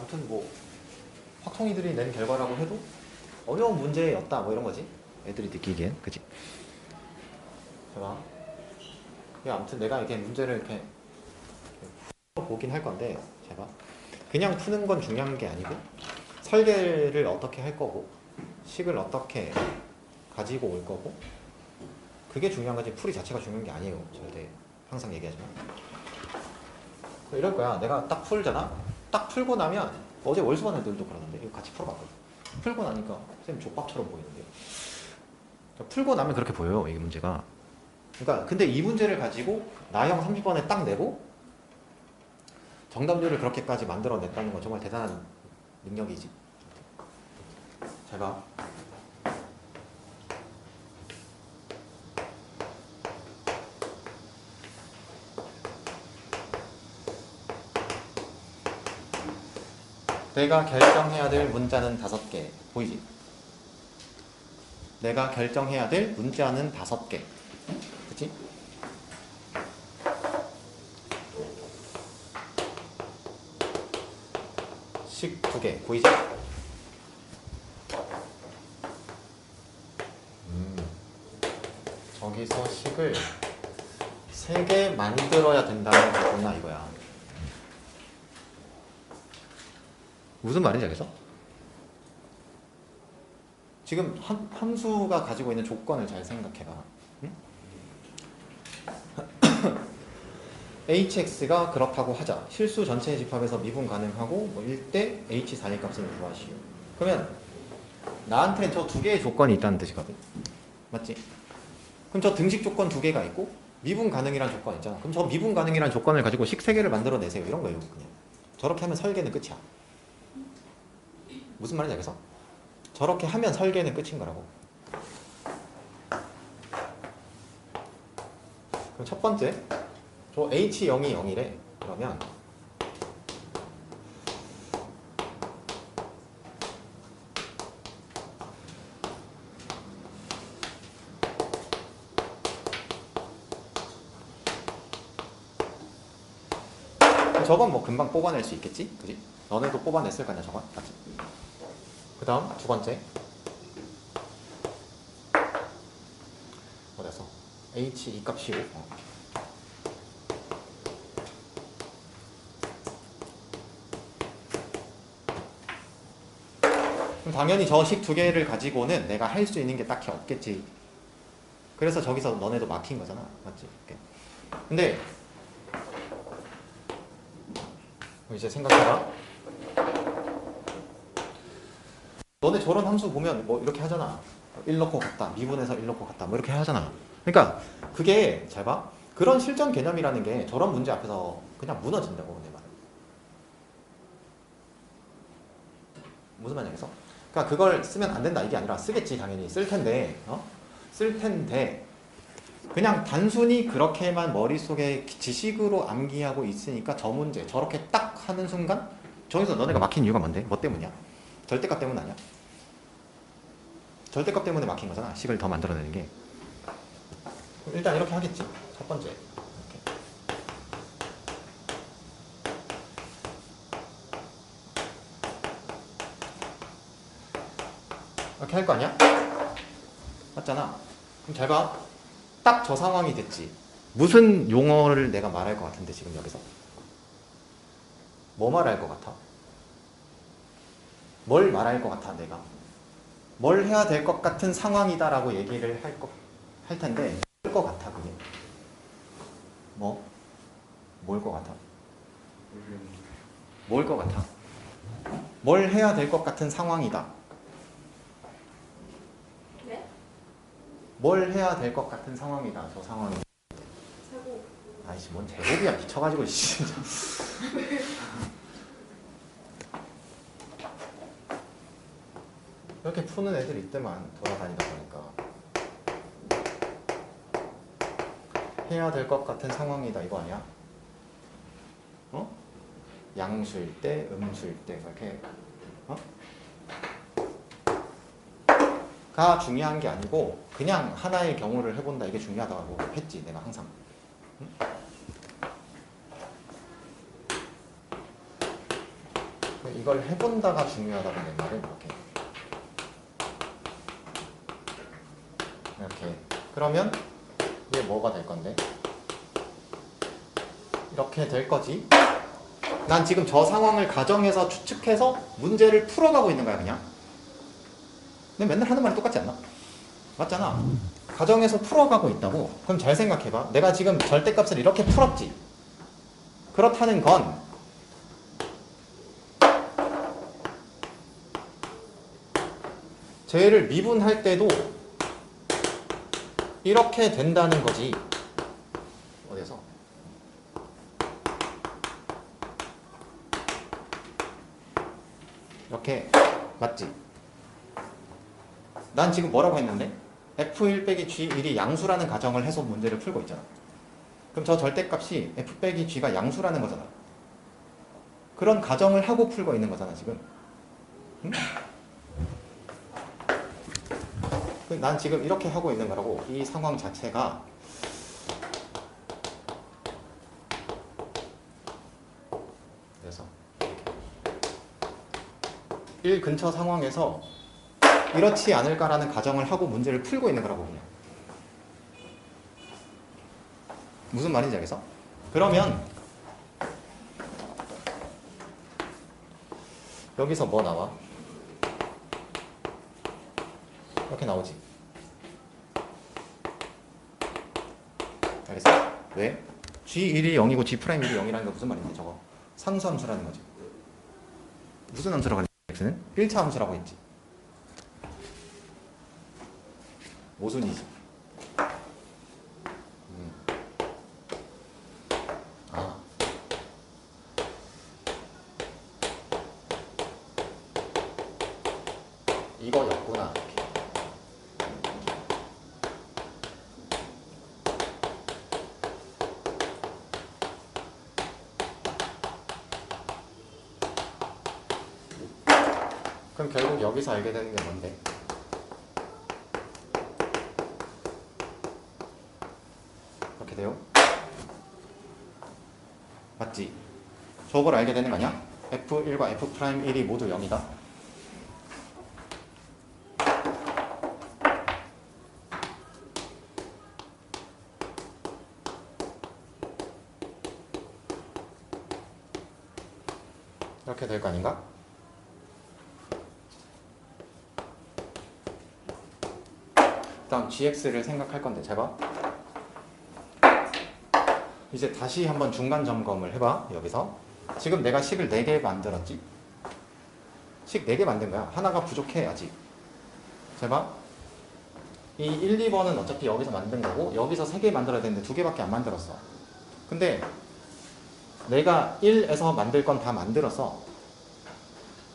아무튼 뭐 확통이들이 낸 결과라고 해도 어려운 문제였다 뭐 이런 거지. 애들이 느끼기엔. 그치? 제가 아무튼 내가 이렇게 문제를 이렇게 보긴 할 건데 제가 그냥 푸는 건 중요한 게 아니고 설계를 어떻게 할 거고 식을 어떻게 가지고 올 거고 그게 중요한 거지 풀이 자체가 중요한 게 아니에요. 절대 항상 얘기하지만 이럴 거야. 내가 딱 풀잖아. 딱 풀고 나면 어제 월수반 애들도 그러는데 이거 같이 풀어봤거든. 풀고 나니까 선생님 족밥처럼 보이는데 풀고 나면 그렇게 보여요. 이 문제가. 그러니까 근데 이 문제를 가지고 나형 30번에 딱 내고 정답률을 그렇게까지 만들어냈다는 건 정말 대단한 능력이지. 잘 봐. 내가 결정해야 될 문자는 5개. 보이지? 내가 결정해야 될 문자는 5개. 그치? 식 2개. 보이지? 저기서 식을 3개 만들어야 된다는 거구나 이거야. 무슨 말인지 알겠어? 지금 함수가 가지고 있는 조건을 잘 생각해봐. 응? hx가 그렇다고 하자. 실수 전체의 집합에서 미분 가능하고 뭐 1대 h4의 값을 구하시오. 그러면 나한테 저 2개의 조건이 있다는 뜻이거든. 맞지? 그럼 저 등식 조건 2개가 있고 미분 가능이란 조건 있잖아. 그럼 저 미분 가능이란 조건을 가지고 식 3개를 만들어내세요. 이런 거예요. 그냥. 저렇게 하면 설계는 끝이야. 무슨 말인지 알겠어? 저렇게 하면 설계는 끝인 거라고. 그럼 첫 번째, 저 H0이 0이래. 그러면 저건 뭐 금방 뽑아낼 수 있겠지? 그지? 너네도 뽑아냈을 거 아니야, 저건? 맞지? 그 다음 두 번째. 어디서? H 이 값이 5. 그럼 당연히 저 식 2개를 가지고는 내가 할 수 있는 게 딱히 없겠지. 그래서 저기서 너네도 막힌 거잖아. 맞지? 근데 이제 생각해봐. 너네 저런 함수 보면 뭐 이렇게 하잖아. 1 넣고 갔다. 미분해서 1 넣고 갔다. 뭐 이렇게 하잖아. 그러니까 그게 잘 봐. 그런 실전 개념이라는 게 저런 문제 앞에서 그냥 무너진다고 내 말은. 무슨 말이냐 해서? 그러니까 그걸 쓰면 안 된다 이게 아니라 쓰겠지 당연히 쓸 텐데 쓸 텐데 그냥 단순히 그렇게만 머릿속에 지식으로 암기하고 있으니까 저 문제 저렇게 딱 하는 순간 저기서 너네가 막힌 이유가 뭔데? 뭐 때문이야? 절대값 때문 아니야? 절대값 때문에 막힌 거잖아. 식을 더 만들어내는 게. 일단 이렇게 하겠지. 첫 번째. 이렇게 할 거 아니야? 맞잖아. 그럼 잘 봐. 딱 저 상황이 됐지. 무슨 용어를 내가 말할 것 같은데 지금 여기서? 뭐 말할 것 같아? 뭘 말할 것 같아 내가? 뭘 해야 될 것 같은 상황이다라고 얘기를 할 텐데 뭘 것 같아 그게? 뭐? 뭘 것 같아? 뭘 것 같아? 뭘 해야 될 것 같은 상황이다. 네? 뭘 해야 될 것 같은 상황이다. 저 상황이. 제곱. 아이씨 뭔 제곱이야 미쳐가지고 진짜. 이렇게 푸는 애들 이때만 돌아다니다 보니까 해야 될 것 같은 상황이다 이거 아니야? 어? 양수일 때, 음수일 때 이렇게 가 중요한 게 아니고 그냥 하나의 경우를 해본다 이게 중요하다고 했지 내가 항상. 응? 이걸 해본다가 중요하다고 내 말은 이렇게. 그러면 이게 뭐가 될 건데? 이렇게 될 거지. 난 지금 저 상황을 가정해서 추측해서 문제를 풀어가고 있는 거야 그냥. 근데 맨날 하는 말이 똑같지 않나? 맞잖아. 가정에서 풀어가고 있다고. 그럼 잘 생각해봐. 내가 지금 절대값을 이렇게 풀었지. 그렇다는 건 쟤를 미분할 때도 이렇게 된다는 거지. 어디서? 이렇게 맞지? 난 지금 뭐라고 했는데? F1 빼기 G1이 양수라는 가정을 해서 문제를 풀고 있잖아. 그럼 저 절대값이 F 빼기 G가 양수라는 거잖아. 그런 가정을 하고 풀고 있는 거잖아 지금. 응? 난 지금 이렇게 하고 있는 거라고. 이 상황 자체가 그래서 1 근처 상황에서 이렇지 않을까라는 가정을 하고 문제를 풀고 있는 거라고 그냥. 무슨 말인지 알겠어? 그러면 여기서 뭐 나와? 이렇게 나오지. 알겠어? 왜? G1이 0이고 G'1이 0이라는 게 무슨 말인지 저거 상수함수라는 거지. 무슨 함수라고 했지? X는 1차 함수라고 했지. 모순이지. 아. 이거였구나. 그럼 결국 여기서 알게 되는 게 뭔데? 이렇게 돼요? 맞지? 저걸 알게 되는 거 아니야? F1과 F'1이 모두 0이다. 이렇게 될 거 아닌가? 다음 gx를 생각할 건데 잘 봐. 이제 다시 한번 중간 점검을 해봐. 여기서 지금 내가 식을 4개 만들었지. 식 4개 만든 거야. 하나가 부족해 아직. 잘 봐. 이 1, 2번은 어차피 여기서 만든 거고 여기서 3개 만들어야 되는데 2개밖에 안 만들었어. 근데 내가 1에서 만들 건 다 만들어서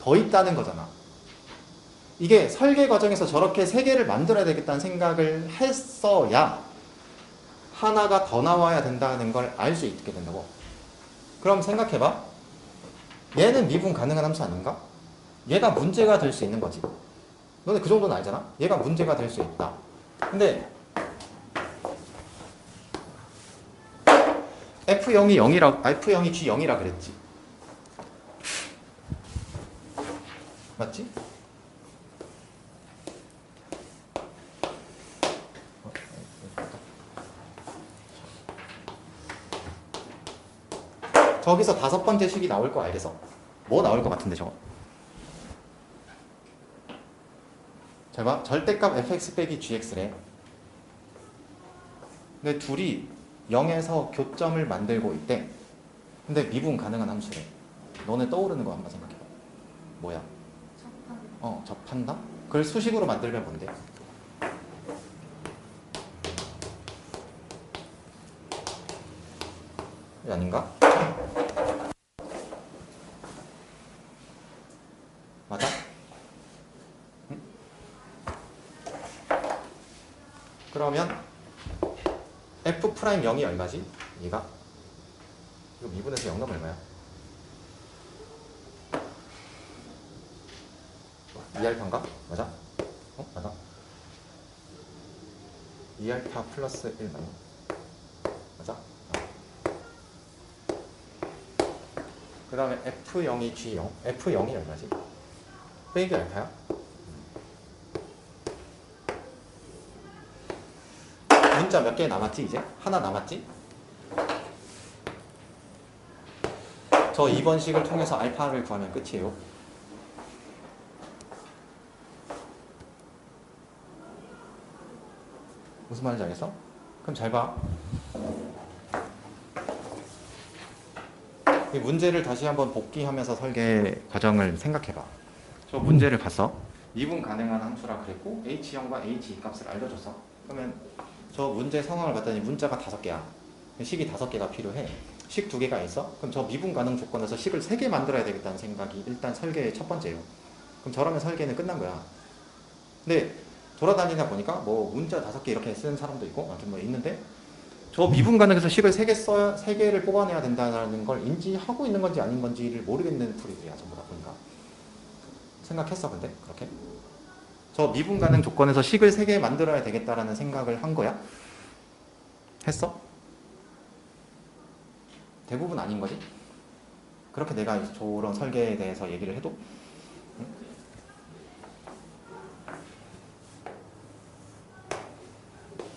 더 있다는 거잖아. 이게 설계 과정에서 저렇게 3개를 만들어야 되겠다는 생각을 했어야 하나가 더 나와야 된다는 걸 알 수 있게 된다고. 그럼 생각해봐. 얘는 미분 가능한 함수 아닌가? 얘가 문제가 될 수 있는 거지. 너네 그 정도는 알잖아? 얘가 문제가 될 수 있다. 근데 F0이 G0이라 그랬지. 맞지? 저기서 5번째 식이 나올 거 알겠어? 뭐 나올 것 같은데 저거? 잘 봐. 절대값 fx 빼기 gx래. 근데 둘이 0에서 교점을 만들고 있대. 근데 미분 가능한 함수래. 너네 떠오르는 거 한번 생각해봐. 뭐야? 접한다? 그걸 수식으로 만들면 뭔데? 아닌가? 맞아? 응? 그러면 F'0이 얼마지? 얘가? 이거 미분해서 0 넣으면 얼마야? 2알파인가? 맞아? 맞아? 2알파 플러스 1 맞나? 맞아? 그 다음에 F0이 G0. F0이 얼마지? 빼기 알파야? 문자 몇 개 남았지 이제? 하나 남았지? 저 2번 식을 통해서 알파를 구하면 끝이에요. 무슨 말인지 알겠어? 그럼 잘 봐. 이 문제를 다시 한번 복귀하면서 설계 과정을 생각해봐. 저 문제를 봤어. 미분 가능한 함수라 그랬고 H0과 H2 값을 알려줬어. 그러면 저 문제 상황을 봤더니 문자가 5개야. 식이 5개가 필요해. 식 2개가 있어. 그럼 저 미분 가능 조건에서 식을 3개 만들어야 되겠다는 생각이 일단 설계의 첫 번째예요. 그럼 저라면 설계는 끝난 거야. 근데 돌아다니다 보니까 뭐 문자 5개 이렇게 쓰는 사람도 있고 아무튼 뭐 있는데 저 미분 가능해서 식을 3개를 뽑아내야 된다는 걸 인지하고 있는 건지 아닌 건지를 모르겠는 풀이들이야 전부 다 보니까. 생각했어 근데 그렇게? 저 미분 가능 조건에서 식을 3개 만들어야 되겠다라는 생각을 한 거야? 했어? 대부분 아닌 거지? 그렇게 내가 저런 설계에 대해서 얘기를 해도? 응?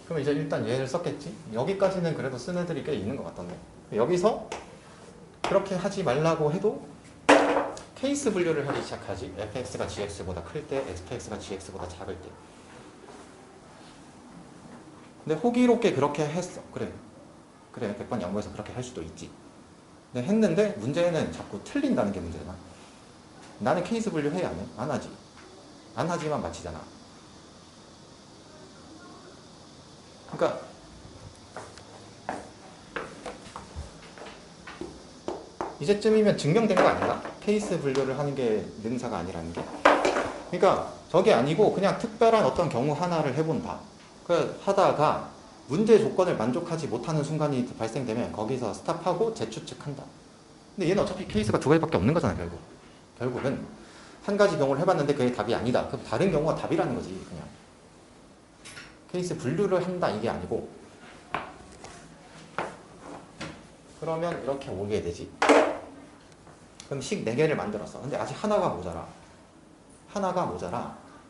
그럼 이제 일단 얘를 썼겠지? 여기까지는 그래도 쓴 애들이 꽤 있는 것 같던데. 여기서 그렇게 하지 말라고 해도 케이스 분류를 하기 시작하지. fx가 gx보다 클 때, fx가 gx보다 작을 때. 근데 호기롭게 그렇게 했어. 그래 100번 양보해서 그렇게 할 수도 있지. 근데 했는데 문제는 자꾸 틀린다는 게 문제잖아. 나는 케이스 분류 해 안 해? 안 하지. 안 하지만 맞히잖아. 그러니까 이제쯤이면 증명된 거 아닌가? 케이스 분류를 하는 게 능사가 아니라는 게. 그러니까 저게 아니고 그냥 특별한 어떤 경우 하나를 해본다. 그 하다가 문제 조건을 만족하지 못하는 순간이 발생되면 거기서 스탑하고 재추측한다. 근데 얘는 어차피 케이스가 2가지밖에 없는 거잖아 결국은 한 가지 경우를 해봤는데 그게 답이 아니다. 그럼 다른 경우가 답이라는 거지 그냥. 케이스 분류를 한다 이게 아니고. 그러면 이렇게 오게 되지. 그럼 식 4개를 만들었어. 근데 아직 하나가 모자라.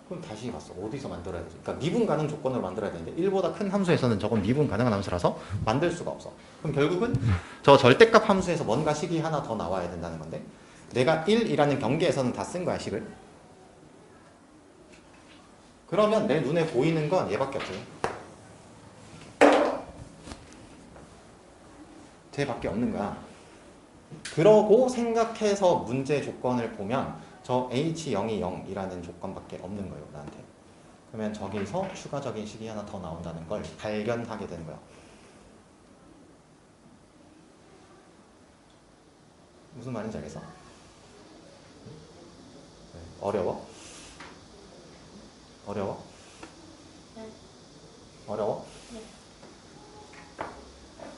그럼 다시 봤어. 어디서 만들어야 되지? 그러니까 미분 가능 조건으로 만들어야 되는데 1보다 큰 함수에서는 저건 미분 가능한 함수라서 만들 수가 없어. 그럼 결국은 저 절대값 함수에서 뭔가 식이 하나 더 나와야 된다는 건데 내가 1이라는 경계에서는 다 쓴 거야 식을. 그러면 내 눈에 보이는 건 얘밖에 없어요. 쟤밖에 없는 거야. 그러고 생각해서 문제 조건을 보면 저 H0이 0이라는 조건밖에 없는 거예요 나한테. 그러면 저기서 추가적인 식이 하나 더 나온다는 걸 발견하게 되는 거야. 무슨 말인지 알겠어? 어려워? 네. 어려워? 네.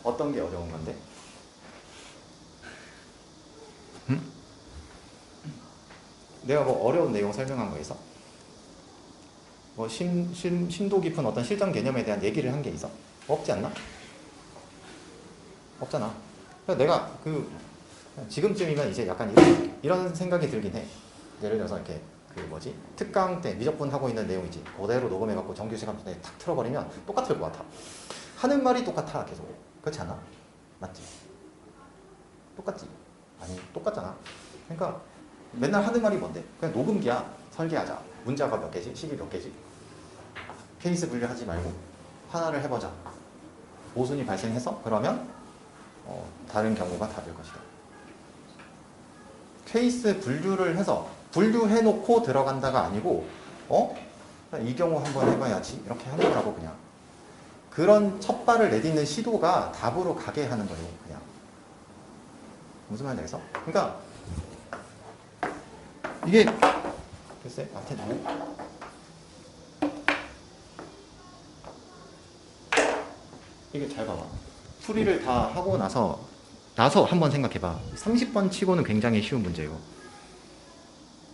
어떤 게 어려운 건데? 응? 내가 뭐 어려운 내용 설명한 거 있어? 뭐 심도 깊은 어떤 실전 개념에 대한 얘기를 한 게 있어? 없지 않나? 없잖아. 그래서 내가 지금쯤이면 이제 약간 이런 생각이 들긴 해. 예를 들어서 이렇게 특강 때 미적분 하고 있는 내용이지. 그대로 녹음해갖고 정규 시간 전에 탁 틀어버리면 똑같을 것 같아. 하는 말이 똑같아 계속. 그렇지 않아? 맞지? 똑같지? 아니 똑같잖아. 그러니까 맨날 하는 말이 뭔데? 그냥 녹음기야. 설계하자. 문자가 몇 개지? 식이 몇 개지? 케이스 분류하지 말고 하나를 해보자. 모순이 발생해서 그러면 다른 경우가 답일 것이다. 케이스 분류를 해서 분류해놓고 들어간다가 아니고 이 경우 한번 해봐야지 이렇게 하는 거라고 그냥. 그런 첫 발을 내딛는 시도가 답으로 가게 하는 거예요 그냥. 무슨 말인지 알겠어? 그러니까 이게 글쎄 앞에 이게 잘 봐봐. 풀이를 다 하고 나서 한번 생각해봐. 30번 치고는 굉장히 쉬운 문제예요.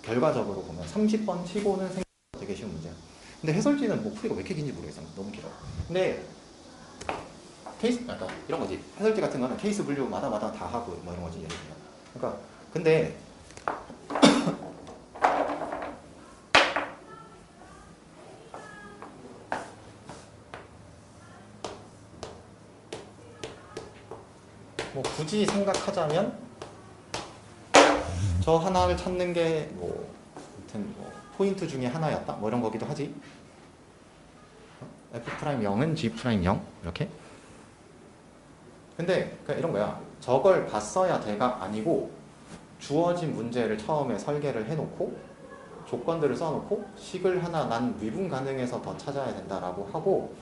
결과적으로 보면 30번 치고는 생각보다 되게 쉬운 문제야. 근데 해설지는 뭐 풀이가 왜 이렇게 긴지 모르겠어. 너무 길어. 근데 케이스, 이런 거지. 해설지 같은 거는 케이스 분류마다 다 하고 뭐 이런 거지. 예를 들면. 그러니까 근데 뭐 굳이 생각하자면 저 하나를 찾는 게 뭐 아무튼 뭐 포인트 중에 하나였다 뭐 이런 거기도 하지. F'0은 G'0 이렇게. 근데 그러니까 이런 거야. 저걸 봤어야 돼가 아니고 주어진 문제를 처음에 설계를 해놓고 조건들을 써놓고 식을 하나 난 미분 가능해서 더 찾아야 된다라고 하고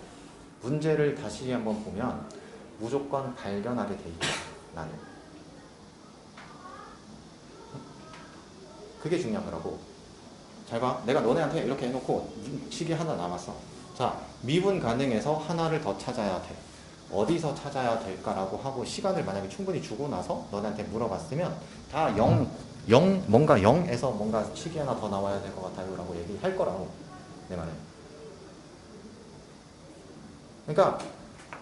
문제를 다시 한번 보면 무조건 발견하게 돼 있다. 나는. 그게 중요한 거라고. 잘 봐. 내가 너네한테 이렇게 해놓고 식이 하나 남았어. 자, 미분 가능해서 하나를 더 찾아야 돼. 어디서 찾아야 될까라고 하고 시간을 만약에 충분히 주고 나서 너네한테 물어봤으면 다 0, 뭔가 0에서 뭔가 식이 하나 더 나와야 될 것 같아요 라고 얘기할 거라고. 내 말은. 그러니까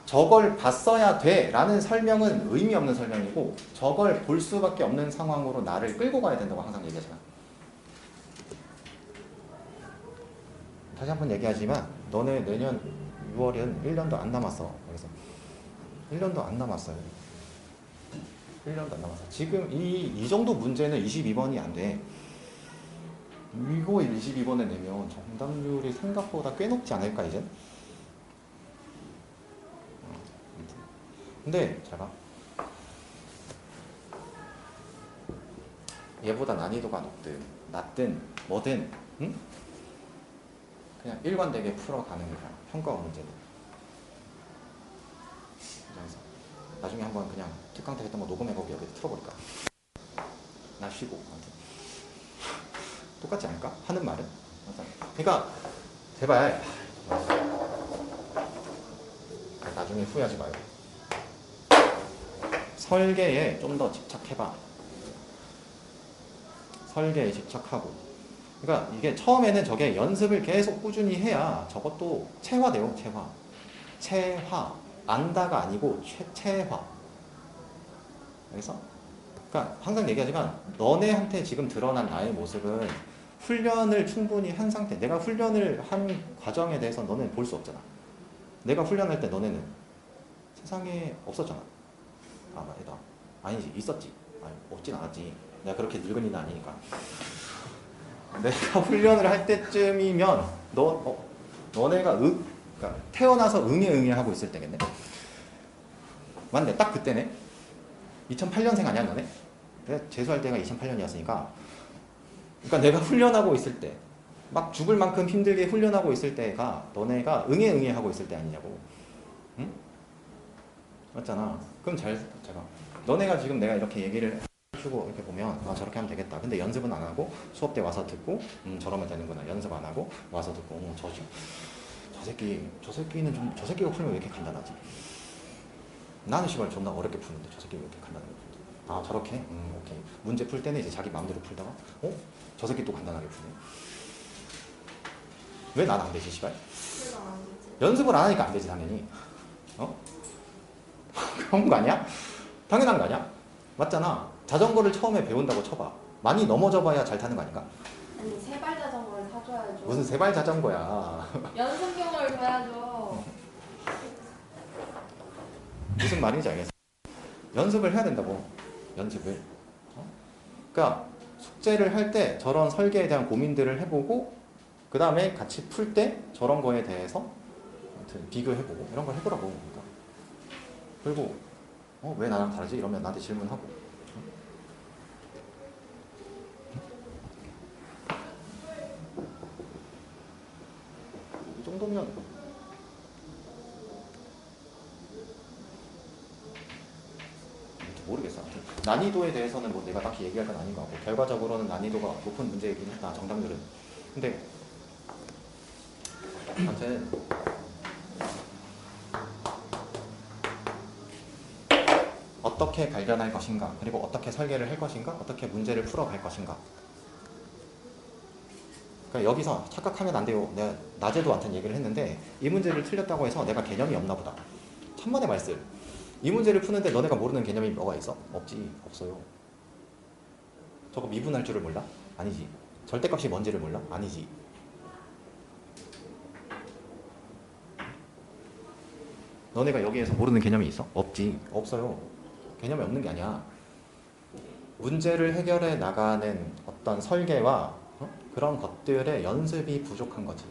저걸 봤어야 돼 라는 설명은 의미 없는 설명이고 저걸 볼 수밖에 없는 상황으로 나를 끌고 가야 된다고 항상 얘기하잖아. 다시 한번 얘기하지만 너네 내년 6월은 1년도 안 남았어. 그래서 1년도 안 남았어요. 1년도 안 남았어. 지금 이 정도 문제는 22번이 안 돼. 이거 22번에 내면 정답률이 생각보다 꽤 높지 않을까 이제? 근데 잘 봐. 얘보다 난이도가 높든 낮든 뭐든 응? 그냥 일관되게 풀어가는 거야. 평가원 문제는. 그래서 나중에 한번 그냥 특강 때 했던 거 녹음해보고 여기 틀어버릴까? 나 쉬고 아무튼. 똑같지 않을까? 하는 말은? 그러니까 제발 나중에 후회하지 마요. 설계에 좀 더 집착해봐. 설계에 집착하고. 그러니까 이게 처음에는 저게 연습을 계속 꾸준히 해야 저것도 체화돼요. 체화. 안다가 아니고 체화. 그래서 그러니까 항상 얘기하지만 너네한테 지금 드러난 나의 모습은 훈련을 충분히 한 상태. 내가 훈련을 한 과정에 대해서 너네는 볼 수 없잖아. 내가 훈련할 때 너네는 세상에 없었잖아. 아, 맞다. 아니지, 있었지. 아니, 없진 않았지. 내가 그렇게 늙은이는 아니니까. 내가 훈련을 할 때쯤이면 너네가 그러니까 태어나서 응애 하고 있을 때겠네. 맞네, 딱 그때네. 2008년생 아니야, 너네? 그래, 재수할 때가 2008년이었으니까. 그러니까 내가 훈련하고 있을 때, 막 죽을 만큼 힘들게 훈련하고 있을 때가 너네가 응애 하고 있을 때 아니냐고. 응? 맞잖아. 그럼 제가 너네가 지금 내가 이렇게 얘기를 해주고 이렇게 보면 아 저렇게 하면 되겠다. 근데 연습은 안 하고 수업 때 와서 듣고 저러면 되는구나. 연습 안 하고 와서 듣고 저 새끼는 좀 저 새끼가 풀면 왜 이렇게 간단하지? 나는 시발 존나 어렵게 푸는데 저 새끼 왜 이렇게 간단하게 푸는데? 아 저렇게? 오케이. 문제 풀 때는 이제 자기 마음대로 풀다가 저 새끼 또 간단하게 푸네. 왜 난 안 되지 시발? 연습을 안 하니까 안 되지 당연히. 그런 거 아니야? 당연한 거 아니야? 맞잖아. 자전거를 처음에 배운다고 쳐봐. 많이 넘어져 봐야 잘 타는 거 아닌가? 아니 세발 자전거를 사줘야죠. 무슨 세발 자전거야. 연습용을 줘야죠. 무슨 말인지 알겠어. 연습을 해야 된다고. 연습을. 그러니까 숙제를 할 때 저런 설계에 대한 고민들을 해보고 그 다음에 같이 풀 때 저런 거에 대해서 아무튼 비교해보고 이런 걸 해보라고. 그러니까. 그리고 왜 나랑 다르지? 이러면 나한테 질문하고. 이 정도면 모르겠어. 난이도에 대해서는 뭐 내가 딱히 얘기할 건 아닌 것 같고 결과적으로는 난이도가 높은 문제이긴 했다. 정답률은. 근데 아무튼 어떻게 발견할 것인가, 그리고 어떻게 설계를 할 것인가, 어떻게 문제를 풀어갈 것인가. 그러니까 여기서 착각하면 안 돼요. 내가 낮에도 완전 얘기를 했는데 이 문제를 틀렸다고 해서 내가 개념이 없나 보다. 천만의 말씀. 이 문제를 푸는데 너네가 모르는 개념이 뭐가 있어? 없지. 없어요. 저거 미분할 줄을 몰라? 아니지. 절대값이 뭔지를 몰라? 아니지. 너네가 여기에서 모르는 개념이 있어? 없지. 없어요. 개념이 없는 게 아니야. 문제를 해결해 나가는 어떤 설계와 그런 것들의 연습이 부족한 거지.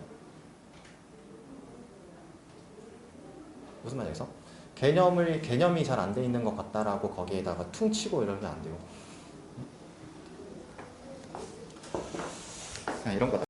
무슨 말이겠어? 개념이 잘 안 돼 있는 것 같다라고 거기에다가 퉁치고 이러면 안 돼요. 그냥 이런 거다.